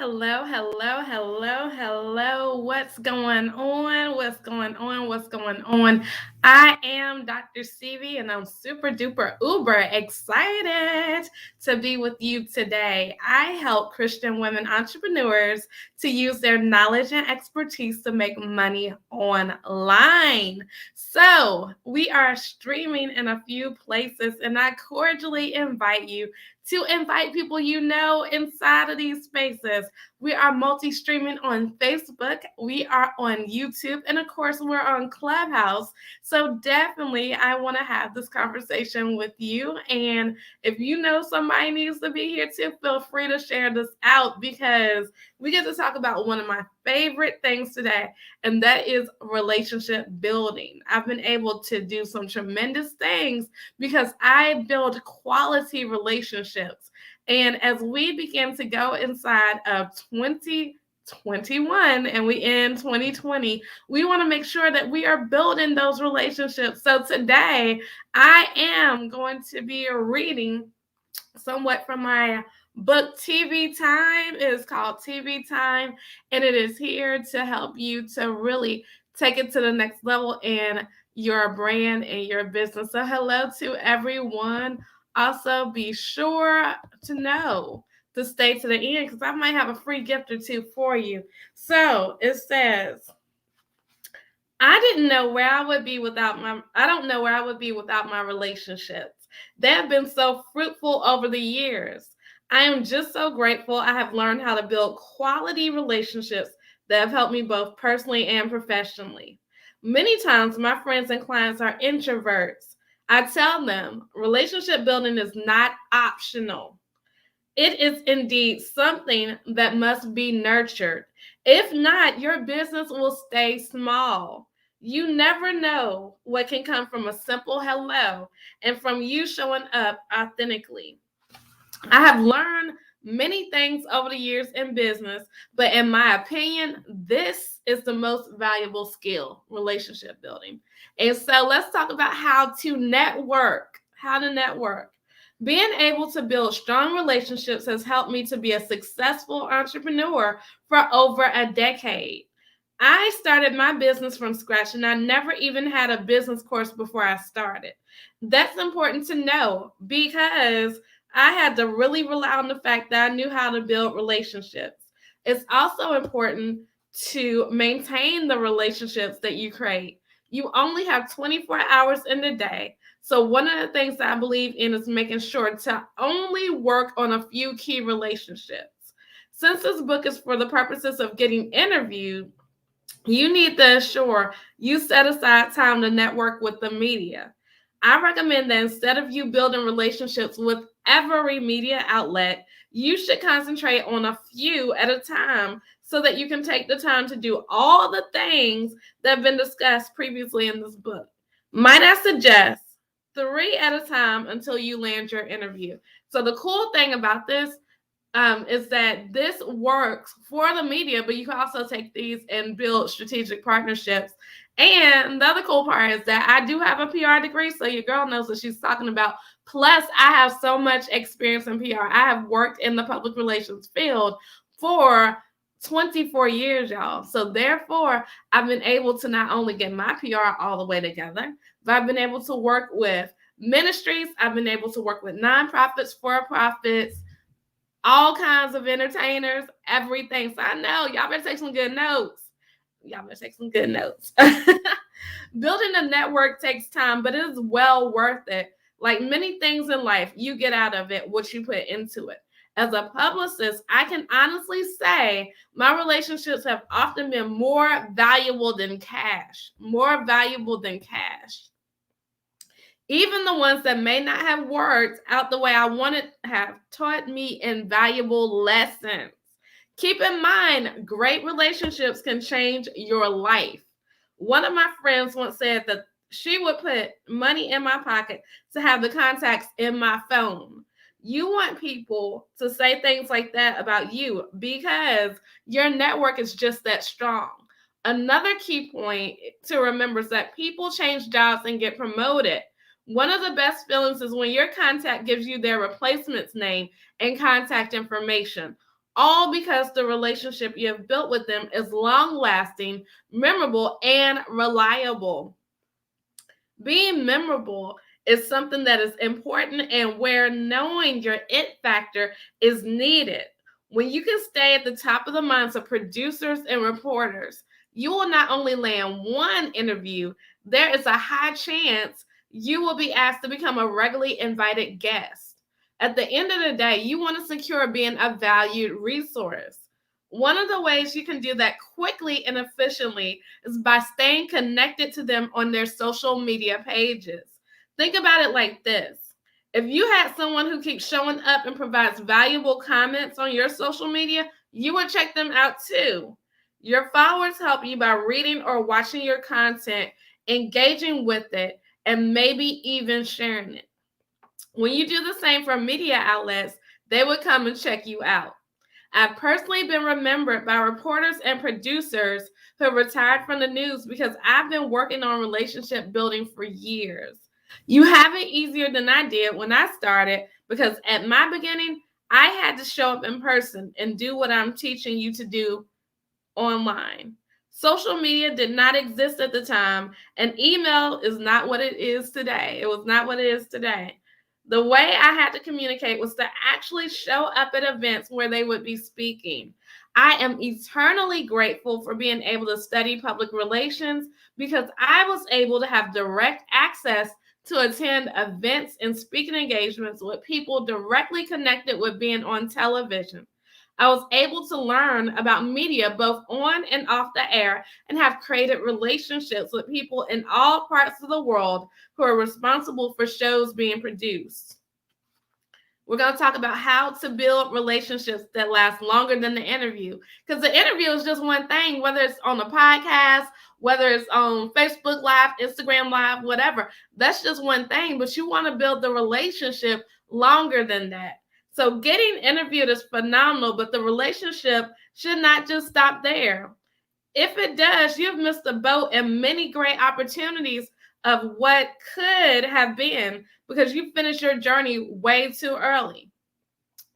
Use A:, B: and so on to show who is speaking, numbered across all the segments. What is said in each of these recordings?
A: Hello, hello, hello, hello. What's going on? What's going on? What's going on? I am Dr. Stevie and I'm super duper uber excited to be with you today. I help Christian women entrepreneurs to use their knowledge and expertise to make money online. So, we are streaming in a few places, and I cordially invite you to invite people you know inside of these spaces. We are multi-streaming on Facebook, we are on YouTube, and of course, we're on Clubhouse. So definitely, I want to have this conversation with you. And if you know somebody needs to be here too, feel free to share this out because we get to talk about one of my favorite things today, and that is relationship building. I've been able to do some tremendous things because I build quality relationships. And as we begin to go inside of 2021 and we end 2020, we want to make sure that we are building those relationships. So today, I am going to be reading somewhat from my book TV Time. It is called TV Time, and it is here to help you to really take it to the next level in your brand and your business. So, hello to everyone. Also, be sure to know to stay to the end because I might have a free gift or two for you. So, it says, I don't know where I would be without my relationships. They have been so fruitful over the years. I am just so grateful I have learned how to build quality relationships that have helped me both personally and professionally. Many times my friends and clients are introverts. I tell them relationship building is not optional. It is indeed something that must be nurtured. If not, your business will stay small. You never know what can come from a simple hello and from you showing up authentically. I have learned many things over the years in business, but in my opinion, this is the most valuable skill, relationship building. And so let's talk about how to network. How to network. Being able to build strong relationships has helped me to be a successful entrepreneur for over a decade. I started my business from scratch and I never even had a business course before I started. That's important to know because I had to really rely on the fact that I knew how to build relationships. It's also important to maintain the relationships that you create. You only have 24 hours in the day. So, one of the things that I believe in is making sure to only work on a few key relationships. Since this book is for the purposes of getting interviewed, you need to ensure you set aside time to network with the media. I recommend that instead of you building relationships with every media outlet, you should concentrate on a few at a time so that you can take the time to do all the things that have been discussed previously in this book. Might I suggest three at a time until you land your interview? So, the cool thing about this is that this works for the media, but you can also take these and build strategic partnerships. And the other cool part is that I do have a PR degree, so your girl knows what she's talking about. Plus, I have so much experience in PR. I have worked in the public relations field for 24 years, y'all. So therefore, I've been able to not only get my PR all the way together, but I've been able to work with ministries. I've been able to work with nonprofits, for-profits, all kinds of entertainers, everything. So I know y'all better take some good notes. Y'all better take some good notes. Building a network takes time, but it is well worth it. Like many things in life, you get out of it what you put into it. As a publicist, I can honestly say my relationships have often been more valuable than cash. More valuable than cash. Even the ones that may not have worked out the way I wanted have taught me invaluable lessons. Keep in mind, great relationships can change your life. One of my friends once said that she would put money in my pocket to have the contacts in my phone. You want people to say things like that about you because your network is just that strong. Another key point to remember is that people change jobs and get promoted. One of the best feelings is when your contact gives you their replacement's name and contact information. all because the relationship you have built with them is long-lasting, memorable, and reliable. Being memorable is something that is important and where knowing your it factor is needed. When you can stay at the top of the minds of producers and reporters, you will not only land one interview, there is a high chance you will be asked to become a regularly invited guest. At the end of the day, you want to secure being a valued resource. One of the ways you can do that quickly and efficiently is by staying connected to them on their social media pages. Think about it like this. If you had someone who keeps showing up and provides valuable comments on your social media, you would check them out too. Your followers help you by reading or watching your content, engaging with it, and maybe even sharing it. When you do the same for media outlets, they would come and check you out. I've personally been remembered by reporters and producers who have retired from the news because I've been working on relationship building for years. You have it easier than I did when I started because at my beginning, I had to show up in person and do what I'm teaching you to do online. Social media did not exist at the time, and email is not what it is today. It was not what it is today. The way I had to communicate was to actually show up at events where they would be speaking. I am eternally grateful for being able to study public relations because I was able to have direct access to attend events and speaking engagements with people directly connected with being on television. I was able to learn about media both on and off the air and have created relationships with people in all parts of the world who are responsible for shows being produced. We're going to talk about how to build relationships that last longer than the interview. Because the interview is just one thing, whether it's on a podcast, whether it's on Facebook Live, Instagram Live, whatever. That's just one thing, but you want to build the relationship longer than that. So getting interviewed is phenomenal, but the relationship should not just stop there. If it does, you've missed the boat and many great opportunities of what could have been because you finished your journey way too early.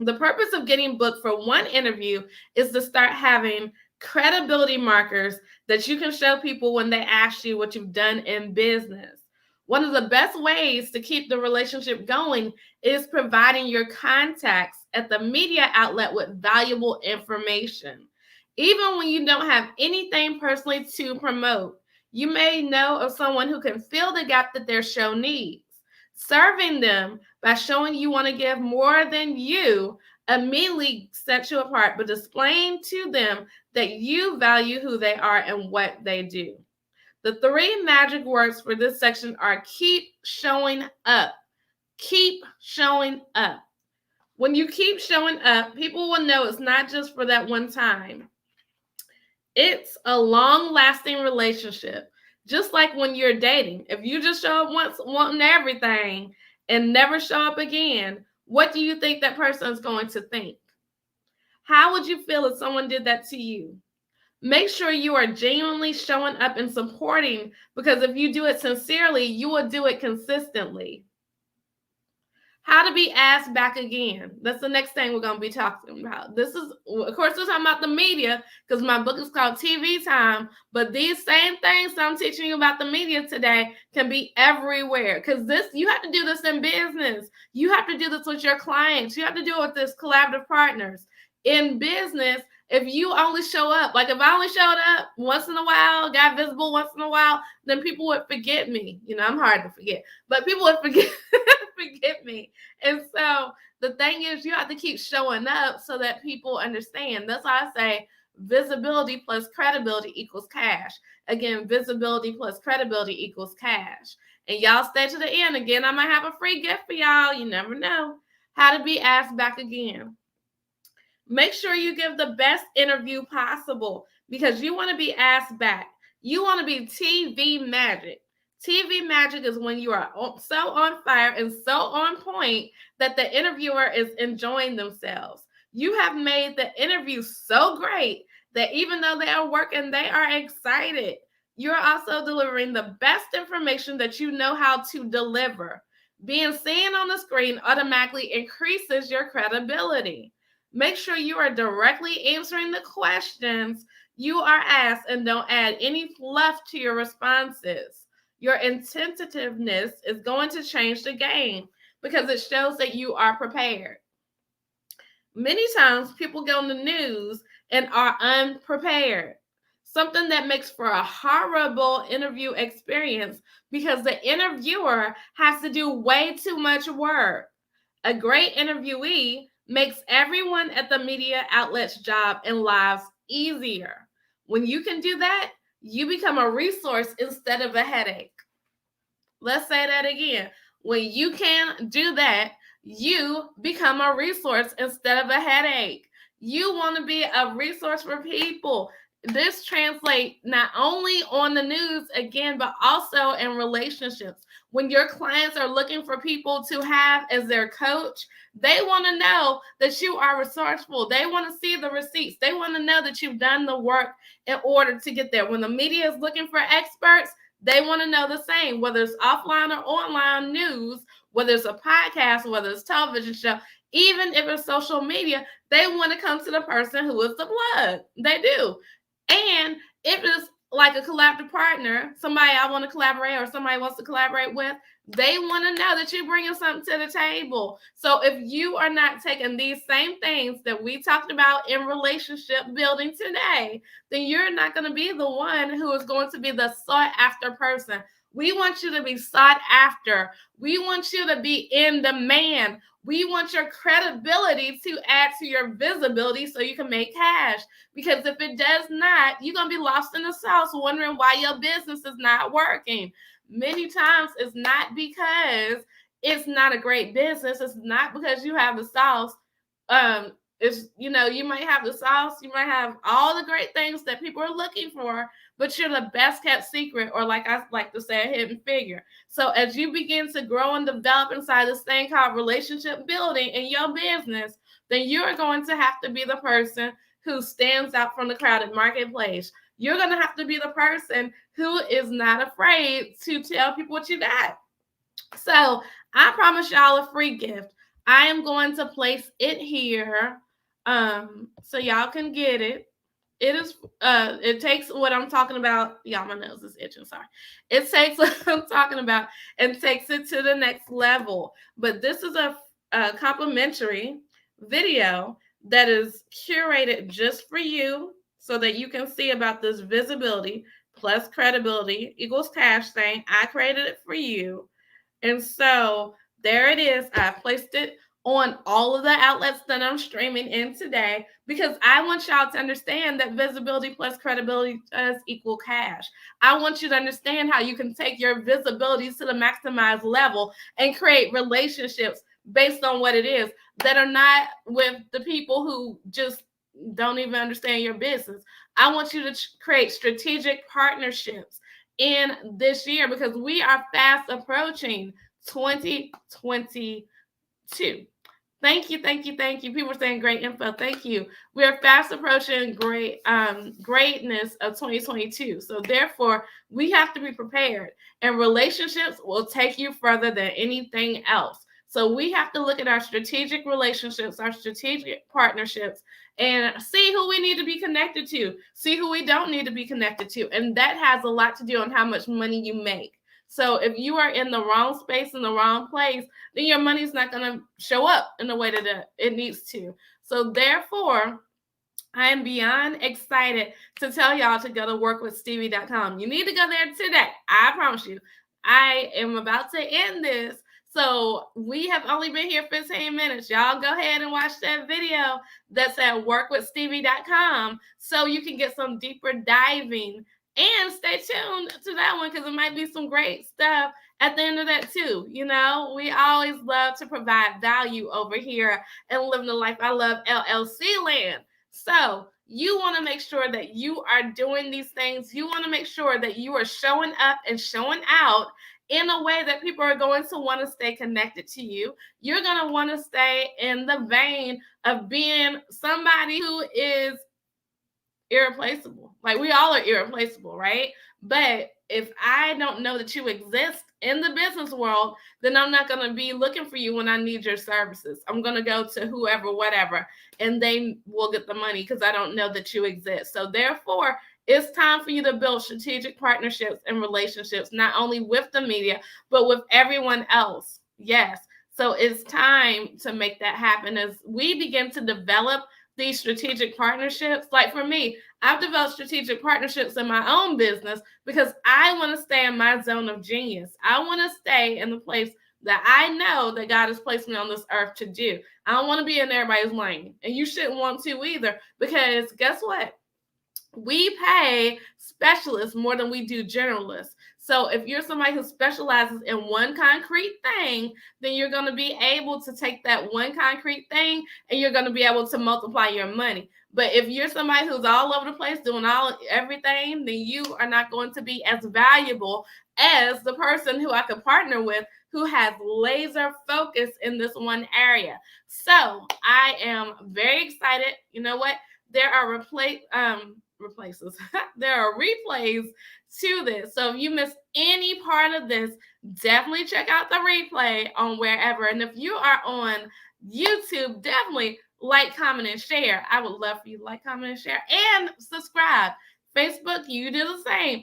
A: The purpose of getting booked for one interview is to start having credibility markers that you can show people when they ask you what you've done in business. One of the best ways to keep the relationship going is providing your contacts at the media outlet with valuable information. Even when you don't have anything personally to promote, you may know of someone who can fill the gap that their show needs. Serving them by showing you want to give more than you immediately sets you apart, but displaying to them that you value who they are and what they do. The 3 magic words for this section are keep showing up. Keep showing up. When you keep showing up, people will know it's not just for that one time. It's a long-lasting relationship. Just like when you're dating. If you just show up once wanting everything and never show up again, what do you think that person is going to think? How would you feel if someone did that to you? Make sure you are genuinely showing up and supporting because if you do it sincerely, you will do it consistently. How to be asked back again. That's the next thing we're going to be talking about. This is, of course, we're talking about the media because my book is called TV Time. But these same things that I'm teaching you about the media today can be everywhere because you have to do this in business. You have to do this with your clients. You have to do it with this collaborative partners. In business, if you only show up, like if I only showed up once in a while, got visible once in a while, then people would forget me. I'm hard to forget, but people would forget me. And so the thing is, you have to keep showing up so that people understand. That's why I say visibility plus credibility equals cash. Again, visibility plus credibility equals cash. And y'all stay to the end. Again, I might have a free gift for y'all. You never know. How to be asked back again. Make sure you give the best interview possible because you want to be asked back. You want to be TV magic. TV magic is when you are so on fire and so on point that the interviewer is enjoying themselves. You have made the interview so great that even though they are working, they are excited. You're also delivering the best information that you know how to deliver. Being seen on the screen automatically increases your credibility. Make sure you are directly answering the questions you are asked and don't add any fluff to your responses. Your intentiveness is going to change the game because it shows that you are prepared. Many times people get on the news and are unprepared. Something that makes for a horrible interview experience because the interviewer has to do way too much work. A great interviewee makes everyone at the media outlet's job and lives easier. When you can do that, you become a resource instead of a headache. Let's say that again. When you can do that, you become a resource instead of a headache. You want to be a resource for people. This translates not only on the news again, but also in relationships. When your clients are looking for people to have as their coach, they want to know that you are resourceful. They want to see the receipts. They want to know that you've done the work in order to get there. When the media is looking for experts, they want to know the same, whether it's offline or online news, whether it's a podcast, whether it's a television show, even if it's social media, they want to come to the person who is the plug. They do. And if it's like a collaborative partner, somebody I want to collaborate or somebody wants to collaborate with, they want to know that you're bringing something to the table. So if you are not taking these same things that we talked about in relationship building today, then you're not going to be the one who is going to be the sought after person. We want you to be sought after. We want you to be in demand. We want your credibility to add to your visibility so you can make cash. Because if it does not, you're going to be lost in the sauce wondering why your business is not working. Many times it's not because it's not a great business. It's not because you have the sauce. It's, you might have the sauce, you might have all the great things that people are looking for, but you're the best kept secret, or like I like to say, a hidden figure. So as you begin to grow and develop inside this thing called relationship building in your business, then you're going to have to be the person who stands out from the crowded marketplace. You're going to have to be the person who is not afraid to tell people what you got. So I promise y'all a free gift. I am going to place it here so y'all can get it. It takes what I'm talking about. Y'all, my nose is itching, sorry. It takes what I'm talking about and takes it to the next level. But this is a complimentary video that is curated just for you so that you can see about this visibility plus credibility equals cash thing. I created it for you. And so there it is. I placed it on all of the outlets that I'm streaming in today because I want y'all to understand that visibility plus credibility does equal cash. I want you to understand how you can take your visibility to the maximized level and create relationships based on what it is that are not with the people who just don't even understand your business. I want you to create strategic partnerships in this year because we are fast approaching 2022. Thank you. People are saying great info. Thank you. We are fast approaching greatness of 2022. So therefore, we have to be prepared. And relationships will take you further than anything else. So we have to look at our strategic relationships, our strategic partnerships, and see who we need to be connected to, see who we don't need to be connected to. And that has a lot to do on how much money you make. So if you are in the wrong space, in the wrong place, then your money's not going to show up in the way that it needs to. So therefore, I am beyond excited to tell y'all to go to workwithstevie.com. You need to go there today. I promise you. I am about to end this. So we have only been here 15 minutes. Y'all go ahead and watch that video that's at workwithstevie.com so you can get some deeper diving. And stay tuned to that one because it might be some great stuff at the end of that too. We always love to provide value over here and living the life I love LLC land. So you want to make sure that you are doing these things. You want to make sure that you are showing up and showing out in a way that people are going to want to stay connected to you. You're going to want to stay in the vein of being somebody who is irreplaceable. Like we all are irreplaceable, right? But if I don't know that you exist in the business world, then I'm not going to be looking for you when I need your services. I'm going to go to whoever, whatever, and they will get the money because I don't know that you exist. So therefore, it's time for you to build strategic partnerships and relationships, not only with the media, but with everyone else. Yes. So it's time to make that happen as we begin to develop these strategic partnerships. Like for me, I've developed strategic partnerships in my own business because I want to stay in my zone of genius. I want to stay in the place that I know that God has placed me on this earth to do. I don't want to be in everybody's lane. And you shouldn't want to either, because guess what? We pay specialists more than we do generalists. So if you're somebody who specializes in one concrete thing, then you're going to be able to take that one concrete thing and you're going to be able to multiply your money. But if you're somebody who's all over the place doing everything, then you are not going to be as valuable as the person who I could partner with who has laser focus in this one area. So I am very excited. You know what? There are replaces. There are replays to this. So if you missed any part of this, definitely check out the replay on wherever. And if you are on YouTube, definitely like, comment, and share. I would love for you to like, comment, and share, and subscribe. Facebook, you do the same.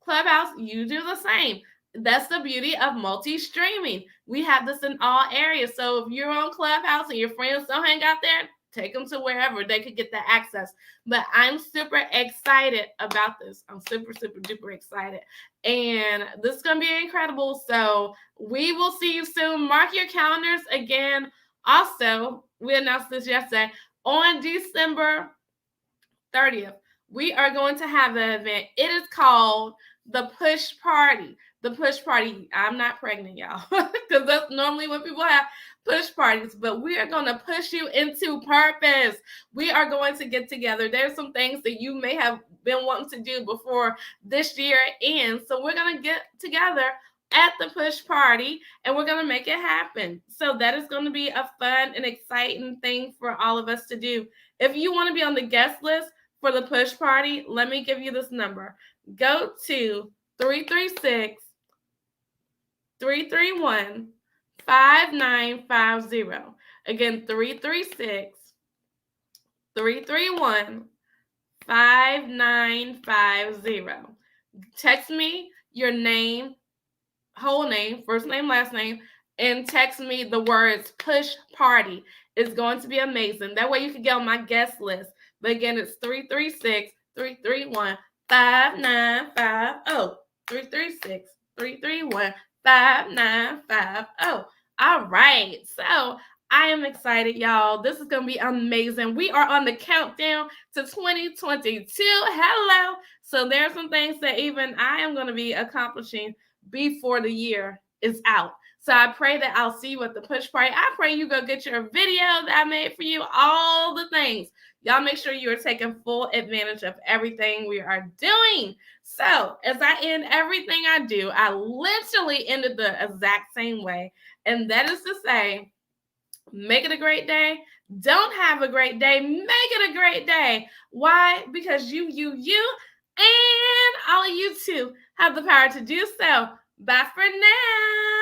A: Clubhouse, you do the same. That's the beauty of multi-streaming. We have this in all areas. So if you're on Clubhouse and your friends don't hang out there, take them to wherever they could get the access. But I'm super excited about this. I'm super, super duper excited. And this is going to be incredible. So we will see you soon. Mark your calendars again. Also, we announced this yesterday. On December 30th, we are going to have an event. It is called the Push Party. The Push Party. I'm not pregnant, y'all, because that's normally when people have push parties, but we are going to push you into purpose. We are going to get together. There's some things that you may have been wanting to do before this year ends. So we're going to get together at the Push Party and we're going to make it happen. So that is going to be a fun and exciting thing for all of us to do. If you want to be on the guest list for the Push Party, let me give you this number. Go to 331 5950. Again, 331 5950. Text me your name, whole name, first name, last name, and text me the words Push Party. It's going to be amazing. That way you can get on my guest list. But again, it's 336 331 5950. 336 331 5950. All right. So I am excited, y'all. This is going to be amazing. We are on the countdown to 2022. Hello. So there are some things that even I am going to be accomplishing before the year is out. So I pray that I'll see you at the Push Party. I pray you go get your video that I made for you, all the things. Y'all make sure you are taking full advantage of everything we are doing. So as I end everything I do, I literally ended the exact same way. And that is to say, make it a great day. Don't have a great day. Make it a great day. Why? Because you, and all of you too have the power to do so. Bye for now.